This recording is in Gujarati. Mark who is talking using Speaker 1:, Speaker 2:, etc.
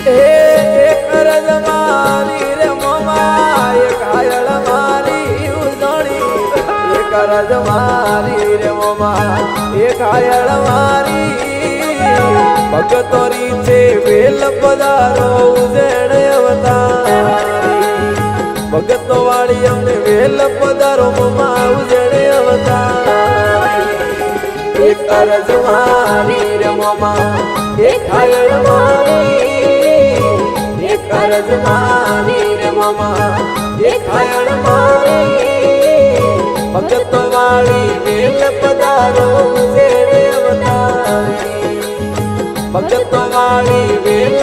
Speaker 1: એક અરજ મારી રે મોમા એક ઘાયળ મારી ઉજણી એક અરજ મારી રે મોમા એક ઘાયળ મારી ભગતોરી છે વેલ પધારો ઉજણ અવતારી ભગતો વાળી અમને વેલ પધારો મોમા ઉજણ અવતારી એક અરજ મારી રે મોમા એક ઘાયળ મારી એક અરજ મારી રે મોમા એક ઘાયળ મારી ભગતો વાળી વેલ પધારો ઉજણ અવતારી ભગતો વાળી વેલ